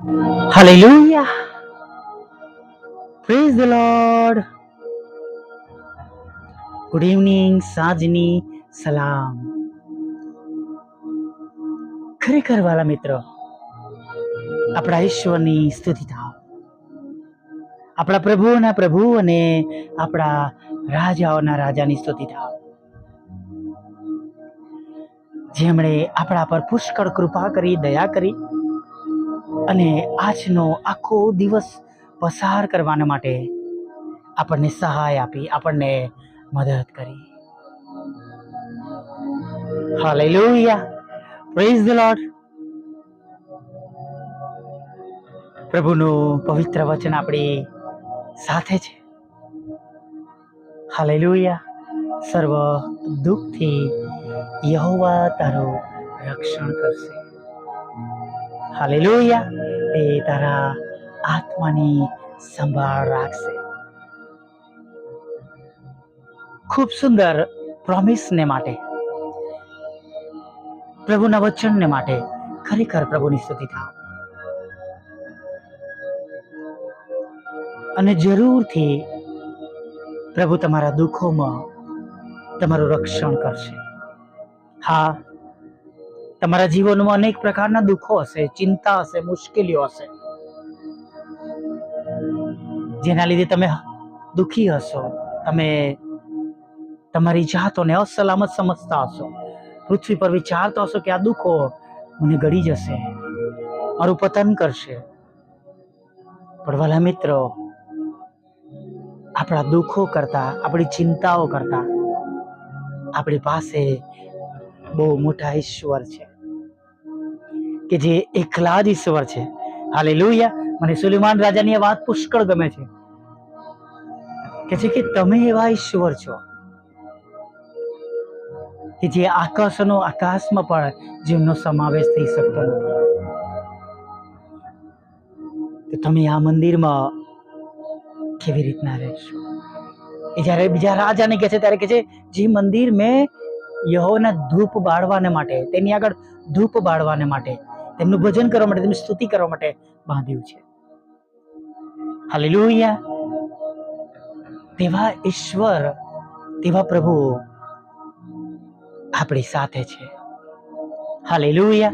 Hallelujah. Praise the Lord. Good evening, સાંજની સલામ. ખરેખર વાલા મિત્રો, આપણા ઈશ્વરની સ્તુતિ થાવ, આપણા પ્રભુઓના પ્રભુ અને આપણા રાજાઓના રાજાની સ્તુતિ થાવ, જેમણે આપણા પર પુષ્કળ કૃપા કરી, દયા કરી અને આજનો આખો દિવસ પસાર કરવાના માટે આપણને સહાય આપી, આપણને મદદ કરી. Hallelujah, praise the Lord. પ્રભુનું પવિત્ર વચન આપણી સાથે છે. હાલેલુયા. સર્વ દુઃખથી યહોવા તારું રક્ષણ કરશે. હાલેલુયા. એ તારા આત્માની સંભાળ રાખશે. ખૂબ સુંદર પ્રોમિસને માટે, પ્રભુના વચનને માટે ખરેખર પ્રભુની સ્તુતિ થાવ. અને જરૂરથી પ્રભુ તમારા દુઃખોમાં તમારું રક્ષણ કરશે. હા, તમારા જીવનમાં અનેક પ્રકારના દુઃખો હશે, ચિંતા હશે, મુશ્કેલીઓ હશે, જેના લીધે તમે દુઃખી હશો. તમે તમારી જાતોને અસલામત સમજતા હશો. પૃથ્વી પર વિચારતા હશો કે આ દુઃખો મને ગળી જશે, મારું પતન કરશે. પણ વાલા મિત્રો, આપણા દુઃખો કરતા, આપણી ચિંતાઓ કરતા આપણી પાસે બહુ મોટા ઈશ્વર છે, કે જે એકલા જ ઈશ્વર છે. હાલેલુયા. મને સુલેમાન રાજાની આ વાત પુષ્કળ ગમે છે, કે છે કે તમે એવા ઈશ્વર છો કે જે આકાશમાં પણ જેમનો સમાવેશ થઈ શકતો નથી. તો તમે આ મંદિરમાં કેવી રીતના રહેશો? એ જ્યારે બીજા રાજાને કહે છે ત્યારે કહે છે, જે મંદિર મેં યહોવાના ધૂપ બાળવાને માટે, તેની આગળ ધૂપ બાળવાને માટે, તેમનું ભજન કરવા માટે, તેમની સ્તુતિ કરવા માટે બાંધ્યું છે. હાલેલુયા. તેવા ઈશ્વર, તેવા પ્રભુ આપણી સાથે છે. હાલેલુયા.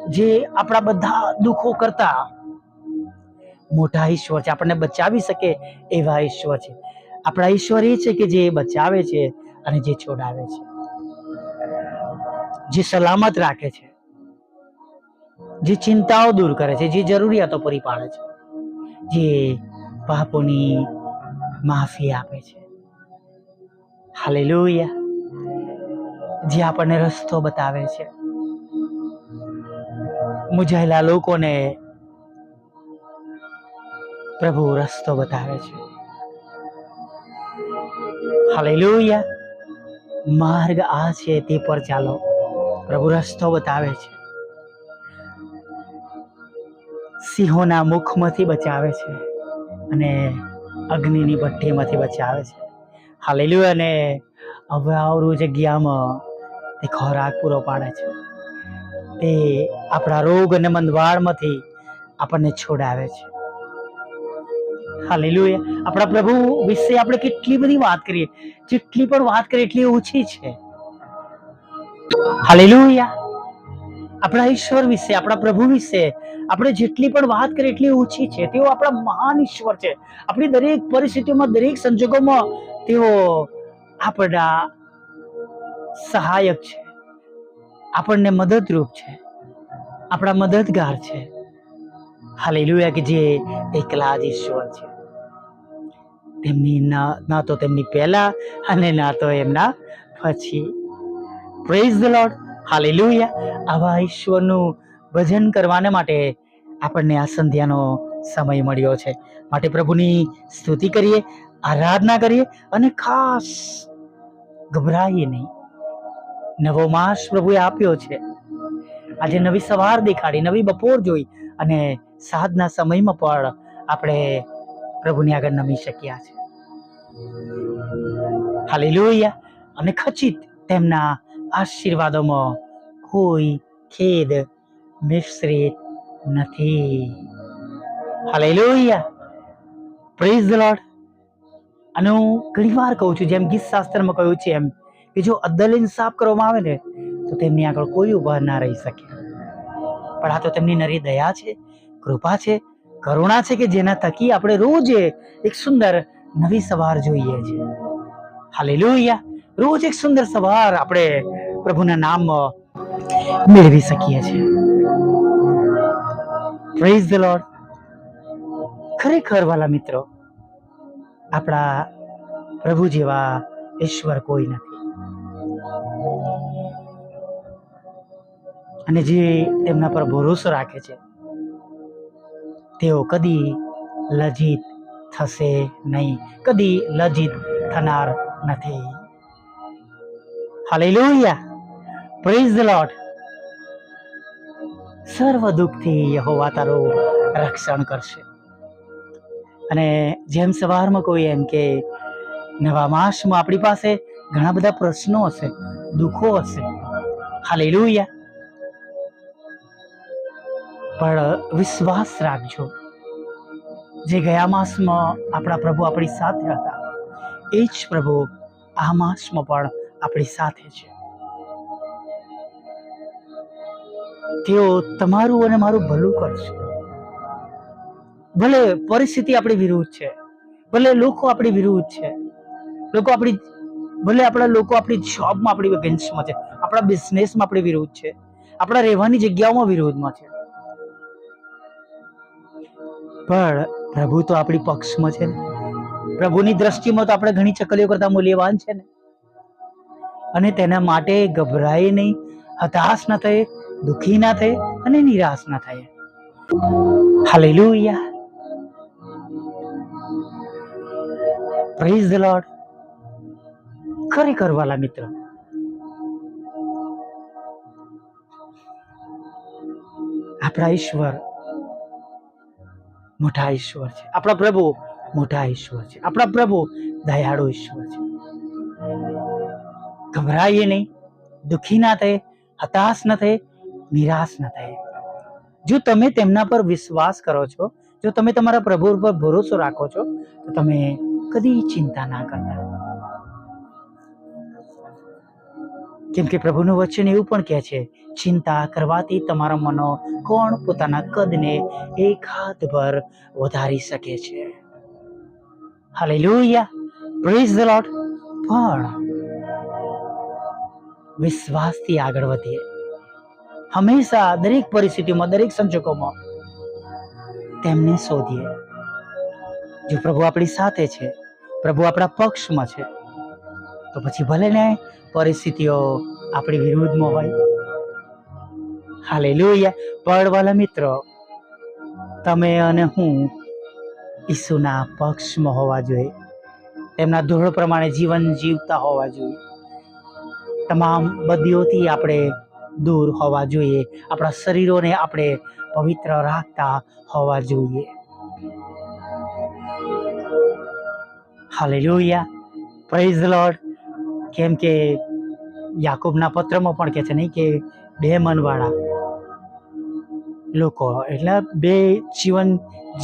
જે આપણા બધા દુઃખો કરતા મોટા ઈશ્વર છે, આપણને બચાવી શકે એવા ઈશ્વર છે. આપણા ઈશ્વર એ છે કે જે બચાવે છે અને જે છોડાવે છે, જે સલામત રાખે છે, જે ચિંતાઓ દૂર કરે છે, જે જરૂરિયાતો પૂરી પાડે છે, જે પાપોની માફી આપે છે. હાલેલુયા. જે આપણને રસ્તો બતાવે છે, મૂંઝાયેલા લોકોને પ્રભુ રસ્તો બતાવે છે. હાલેલુયા. માર્ગ આ છે, તે પર ચાલો, પ્રભુ રસ્તો બતાવે છે. સિંહોના મુખમાંથી બચાવે છે અને અગ્નિની ભઠ્ઠીમાંથી બચાવે છે. હાલેલુયા. અને અવરું જગ્યામાં તે ખોરાક પૂરો પાડે છે. તે આપણા રોગ અને મંદવાડમાંથી આપણને છોડાવે છે. હાલેલુયા. આપણા પ્રભુ વિશે આપણે કેટલી બધી વાત કરીએ, જેટલી પણ વાત કરીએ એટલી ઓછી છે. હાલેલુયા. આપણા ઈશ્વર વિશે, આપણા પ્રભુ વિશે આપણે જેટલી પણ વાત કરીએ એટલી ઓછી છે. તેઓ આપણા મહાન ઈશ્વર છે. આપણી દરેક પરિસ્થિતિમાં, દરેક સંજોગોમાં તેઓ આપણા સહાયક છે, આપણને મદદરૂપ છે, આપણા મદદગાર છે. હાલેલુયા. કે જે એકલા જ ઈશ્વર છે. તેમની ના તો તેમની પહેલા અને ના તો એમના પછી. Praise the lord. હાલેલુયા. આવા ઈશ્વરનું ભજન કરવાને માટે આપણને આ સંધ્યાનો સમય મળ્યો છે. માટે પ્રભુની સ્તુતિ કરીએ, આરાધના કરીએ અને ખાસ ગભરાઈએ નહીં. નવો માસ પ્રભુએ આપ્યો છે. આજે નવી સવાર દેખાડી, નવી બપોર જોઈ અને સાંજના સમયમાં પણ આપણે પ્રભુની આગળ નમી શક્યા છે. હાલેલુયા. અને ખચિત તેમના આશીર્વાદોમાં કોઈ ખેદ મિશ્રિત નથી. Hallelujah, praise the lord. અને હું ઘણી વાર કહું છું, જેમ ગીત શાસ્ત્રમાં કહ્યું છે એમ, કે જો અદ્દલીને સાફ કરવામાં આવે ને તો તેમની આગળ કોઈ ઊભા ના રહી શકે. પણ આ તો તેમની નરી દયા છે, કૃપા છે, કરુણા છે, કે જેના થકી આપણે રોજ એક સુંદર નવી સવાર જોઈએ છીએ. હાલેલુયા, રોજ એક સુંદર સવાર આપણે પ્રભુના નામમાં મેળવી શકીએ છીએ. Praise the lord. ખરેખર વાલા મિત્રો, આપણા પ્રભુ જેવા ઈશ્વર કોઈ નથી. અને જે તેમના પર ભરોસો રાખે છે તેઓ કદી લજ્જિત થશે નહીં, કદી લજ્જિત થનાર નથી. Hallelujah, praise the lord. સર્વ દુઃખથી યહોવા તારું રક્ષણ કરશે. અને જેમ સવારમાં કોઈ એમ કે નવા માસમાં આપણી પાસે ઘણા બધા પ્રશ્નો હશે, દુઃખો હશે. હાલેલુયા, પણ વિશ્વાસ રાખજો, જે ગયા માસમાં આપણા પ્રભુ આપણી સાથે હતા એ જ પ્રભુ આ માસમાં પણ આપણી સાથે છે. તેઓ તમારું અને મારું ભલું કરશે. ભલે પરિસ્થિતિ આપણી વિરુદ્ધ છે, ભલે લોકો આપણી વિરુદ્ધ છે, ભલે આપણા લોકો આપણી જોબમાં આપણી અગેન્સ્ટમાં છે, આપણા બિઝનેસમાં આપણી વિરુદ્ધ છે, આપણા રહેવાની જગ્યાઓમાં વિરોધમાં છે, પણ પ્રભુ તો આપણી પક્ષમાં છે ને. પ્રભુની દ્રષ્ટિમાં તો આપણે ઘણી ચકલીઓ કરતા મૂલ્યવાન છે ને. અને તેના માટે ગભરાય નહીં, હતાશ ના થાય, દુઃખી ના થાય અને નિરાશ ના થાય. Hallelujah, praise the lord. ખરેખર વાલા મિત્ર, આપણા ઈશ્વર મોટા ઈશ્વર છે. આપણા પ્રભુ મોટા ઈશ્વર છે. આપણા પ્રભુ દયાળુ ઈશ્વર છે. ગભરાઈએ નહીં, દુઃખી ના થાય, હતાશ ના થાય, નિરાશ ના થાય. જો તમે તેમના પર વિશ્વાસ કરો છો, જો તમે તમારા પ્રભુ પર ભરોસો રાખો છો, તો તમે કદી ચિંતા ના કરતા. કેમ કે પ્રભુનું વચન એવું પણ કહે છે, ચિંતા કરવાથી તમારા મનો કોણ પોતાના કદને એક હાથ ભર વધારી શકે છે. Hallelujah, praise the lord. પણ વિશ્વાસથી આગળ વધીએ. હંમેશા દરેક પરિસ્થિતિમાં, દરેક સંજોગોમાં તેમને શોધીએ. જો પ્રભુ આપણી સાથે છે, પ્રભુ આપણા પક્ષમાં છે, તો પછી ભલે ને પરિસ્થિતિઓ આપણી વિરુદ્ધમાં હોય. હાલેલુયા, પણ વાલા મિત્રો, તમે અને હું ઈસુના પક્ષમાં હોવા જોઈએ, તેમના ધોરણ પ્રમાણે જીવન જીવતા હોવા જોઈએ, તમામ બદીઓથી આપણે દૂર હોવા જોઈએ, આપણા શરીરોને આપણે પવિત્ર રાખતા હોવા જોઈએ. Hallelujah, praise the lord. કેમ કે યાકૂબના પત્રમાં પણ કહે છે નહીં કે બે મનવાળા લોકો, એટલે બે જીવન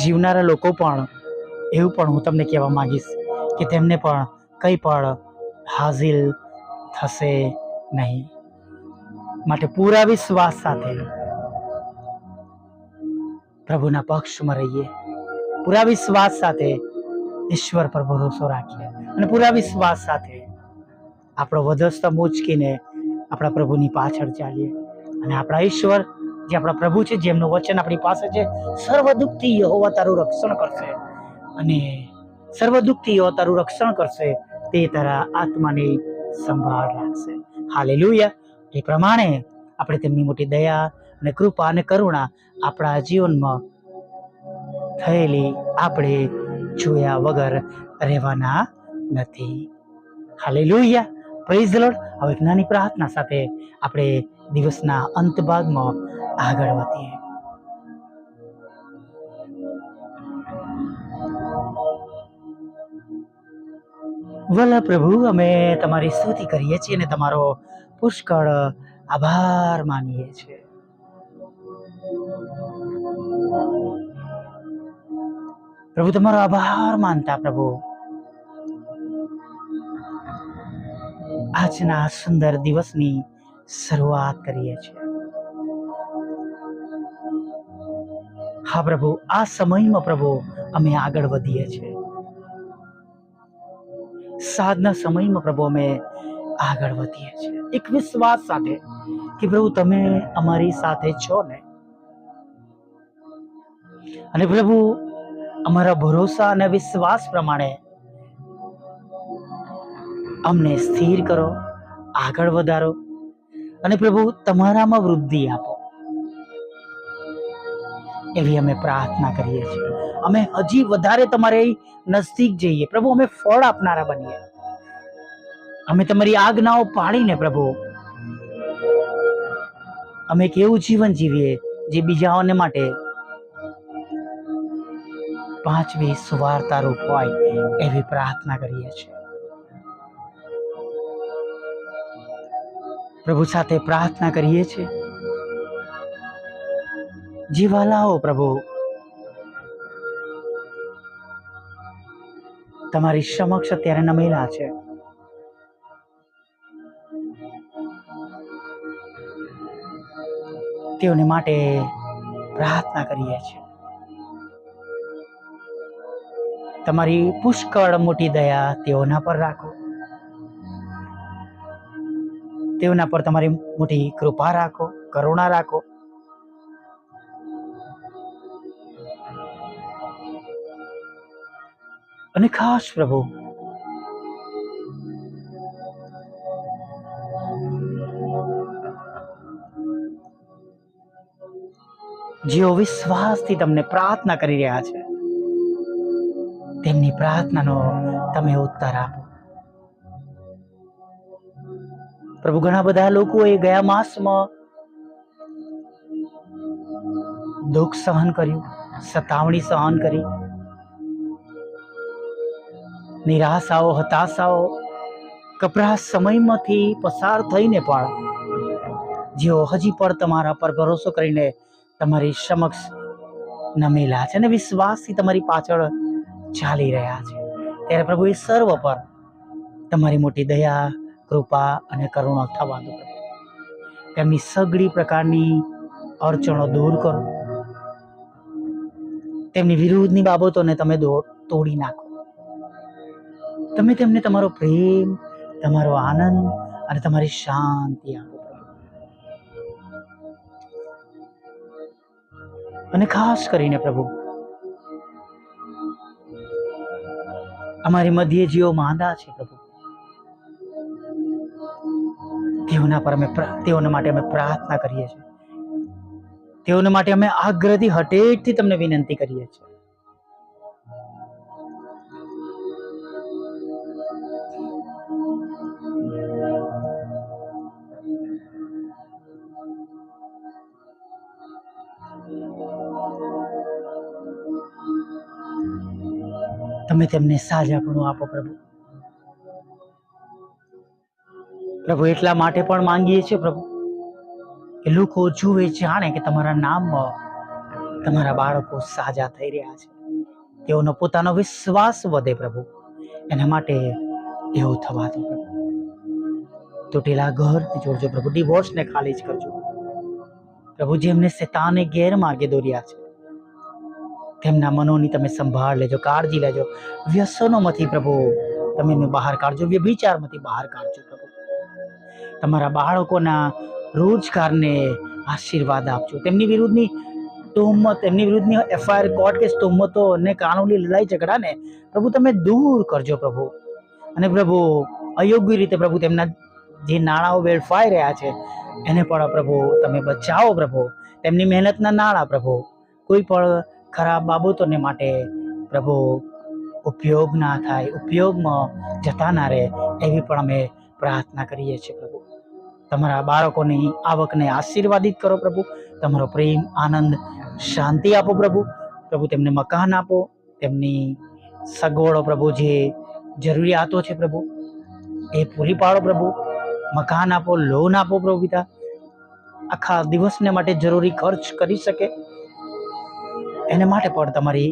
જીવનારા લોકો પણ, એવું પણ હું તમને કહેવા માંગીશ કે તેમને પણ કંઈ પણ હાસિલ થશે નહીં. માટે પૂરા વિશ્વાસ સાથે પ્રભુના પક્ષમાં રહીએ, પૂરા વિશ્વાસ સાથે ઈશ્વર પર ભરોસો રાખીએ અને પૂરા વિશ્વાસ સાથે આપણો વધસ્તંભ ઉંચકીને આપણા પ્રભુની પાછળ ચાલીએ. અને આપણા ઈશ્વર જે આપણા પ્રભુ છે, જેમનું વચન આપણી પાસે છે, સર્વ દુઃખથી યહોવા તારું રક્ષણ કરશે. અને સર્વ દુઃખથી યહોવા તારું રક્ષણ કરશે, તે તારા આત્માની સંભાળ રાખશે. હાલેલુયા. એ પ્રમાણે આપણે તેમની મોટી દયા અને કૃપા અને કરુણા આપણા જીવનમાં થયેલી આપણે જોયા વગર રહેવાના નથી. Hallelujah, praise the lord. હવે એક નાની પ્રાર્થના સાથે આપણે દિવસના અંત ભાગમાં આગળ વધીએ. વલ્લા પ્રભુ, અમે તમારી સ્તુતિ કરીએ છીએ અને તમારો પુષ્કળ આભાર માનીએ છીએ. પ્રભુ તમારો આભાર માનતા પ્રભુ આજના સુંદર દિવસની શરૂઆત કરીએ છીએ. હા પ્રભુ, આ સમયમાં પ્રભુ અમે આગળ વધીએ છીએ. સાંજના સમયમાં પ્રભુ અમે આગળ વધીએ છીએ એક વિશ્વાસ સાથે કે પ્રભુ તમે અમારી સાથે છો ને. અને પ્રભુ અમારા ભરોસા અને વિશ્વાસ પ્રમાણે અમને સ્થિર કરો, આગળ વધારો અને પ્રભુ તમારામાં વૃદ્ધિ આપો, એવી અમે પ્રાર્થના કરીએ છીએ. અમે હજી વધારે તમારી નજદીક જઈએ પ્રભુ, અમે ફળ આપનારા બનીએ. અમે તમારી આજ્ઞાઓ પાળીને પ્રભુ અમે કેવું જીવન જીવીએ જે બીજાઓને માટે પાંચમી સુવાર્તા રૂપ હોય, એવી પ્રાર્થના કરીએ છીએ. પ્રભુ સાથે પ્રાર્થના કરીએ છીએ જીવાલાઓ પ્રભુ તમારી સમક્ષ અત્યારે નમેલા છે. તેઓને માટે પ્રાર્થના કરીએ છીએ. તમારી પુષ્કળ મોટી દયા તેઓના પર રાખો, તેઓના પર તમારી મોટી કૃપા રાખો, કરુણા રાખો. અને ખાસ પ્રભુ જેઓ વિશ્વાસથી તમને પ્રાર્થના કરી રહ્યા છે, તેમની પ્રાર્થનાનો તમે ઉત્તર આપો. પ્રભુ ઘણા બધા લોકોએ ગયા માસમાં દુઃખ સહન કર્યું, સતાવણી સહન કરી, નિરાશાઓ, હતાશાઓ, કપરા સમયમાંથી પસાર થઈને પણ જેઓ હજી પણ તમારા પર ભરોસો કરીને તમારી સમક્ષ નમેલા છે અને વિશ્વાસથી તમારી પાછળ ચાલી રહ્યા છે, ત્યારે પ્રભુ એ સર્વ પર તમારી મોટી દયા, કૃપા અને કરુણા થવા દો. તેમની સઘળી પ્રકારની અડચણો દૂર કરો, તેમની વિરુદ્ધની બાબતોને તમે તોડી નાખો. તમે તેમને તમારો પ્રેમ, તમારો આનંદ અને તમારી શાંતિ આપો. અને ખાસ કરીને પ્રભુ અમારી મધ્ય જેઓ માંદા છે પ્રભુ, તેઓના માટે અમે પ્રાર્થના કરીએ છીએ. તેઓના માટે અમે આગ્રહથી હટેટથી તમને વિનંતી કરીએ છીએ. તમે તેમને સાજાપણું આપો પ્રભુ. પ્રભુ એટલા માટે પણ માંગીએ છીએ પ્રભુ કે લોકો જુએ, જાણે કે તમારા નામમાં તમારા બાળકો સાજા થઈ રહ્યા છે, તેઓનો પોતાનો વિશ્વાસ વધે પ્રભુ. એના માટે એવું થવા દો પ્રભુ. તૂટેલા ઘર જોડજો પ્રભુ, ડિવોર્સને ખાલી જ કરજો પ્રભુ. જેમને શૈતાને ગેરમાર્ગે દોર્યા છે, તેમના મનોની તમે સંભાળ લેજો, કાળજી લેજો. વ્યસનોમાંથી પ્રભુ તમે એમને બહાર કાઢજો, વ્યભિચારમાંથી બહાર કાઢજો પ્રભુ. તમારા બાળકોના રોજગારને આશીર્વાદ આપજો. તેમની વિરુદ્ધની તોહમત, તેમની વિરુદ્ધની એફઆઈઆર, કોર્ટ કેસ, તોહમતો અને કાનૂની લડાઈ ઝઘડાને પ્રભુ તમે દૂર કરજો પ્રભુ. અને પ્રભુ અયોગ્ય રીતે પ્રભુ તેમના જે નાણાંઓ વેડફાઈ રહ્યા છે, એને પણ પ્રભુ તમે બચાવો પ્રભુ. તેમની મહેનતના નાણાં પ્રભુ કોઈ પણ ખરાબ બાબતોને માટે પ્રભુ ઉપયોગ ના થાય, ઉપયોગમાં જતા ના રહે, એવી પણ અમે પ્રાર્થના કરીએ છીએ પ્રભુ. તમારા બાળકોની આવકને આશીર્વાદિત કરો પ્રભુ. તમારો પ્રેમ, આનંદ, શાંતિ આપો પ્રભુ. પ્રભુ તેમને મકાન આપો, તેમની સગવડો પ્રભુ, જે જરૂરિયાતો છે પ્રભુ એ પૂરી પાડો પ્રભુ. મકાન આપો, લોન આપો પ્રભુ પિતા, આખા દિવસને માટે જરૂરી ખર્ચ કરી શકે એને માટે પણ તમારી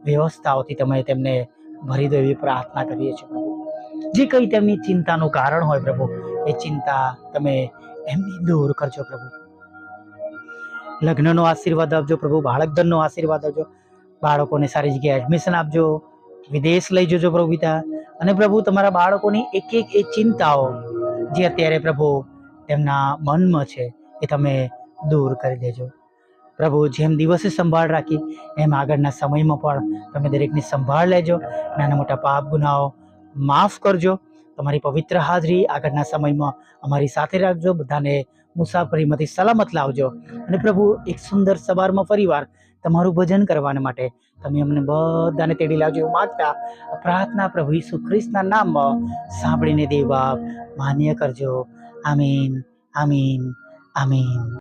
વ્યવસ્થાઓથી તમે તેમને ભરી દો એવી પ્રાર્થના કરીએ છીએ પ્રભુ. જે કંઈ તેમની ચિંતાનું કારણ હોય પ્રભુ, એ ચિંતા તમે એમની દૂર કરજો પ્રભુ. લગ્નનો આશીર્વાદ આપજો પ્રભુ, બાળક ધનનો આશીર્વાદ આપજો, બાળકોને સારી જગ્યાએ એડમિશન આપજો, વિદેશ લઈ જજો પ્રભુ પિતા. અને પ્રભુ તમારા બાળકોની એક એક એ ચિંતાઓ જે અત્યારે પ્રભુ તેમના મનમાં છે એ તમે દૂર કરી દેજો પ્રભુ. જેમ દિવસે સંભાળ રાખી એમ આગળના સમયમાં પણ તમે દરેકની સંભાળ લેજો. નાના મોટા પાપ ગુનાઓ માફ કરજો. તમારી પવિત્ર હાજરી આગળના સમયમાં અમારી સાથે રાખજો. બધાને મુસાફરીમાંથી સલામત લાવજો. અને પ્રભુ એક સુંદર સવારમાં ફરીવાર તમારું ભજન કરવાને માટે તમે અમને બધાને તેડી લાવજો એવું માગતા પ્રાર્થના પ્રભુ ઈસુ ખ્રિસ્તના નામમાં સાંભળીને દેવ બાપ માન્ય કરજો. આમીન, આમીન, આમીન.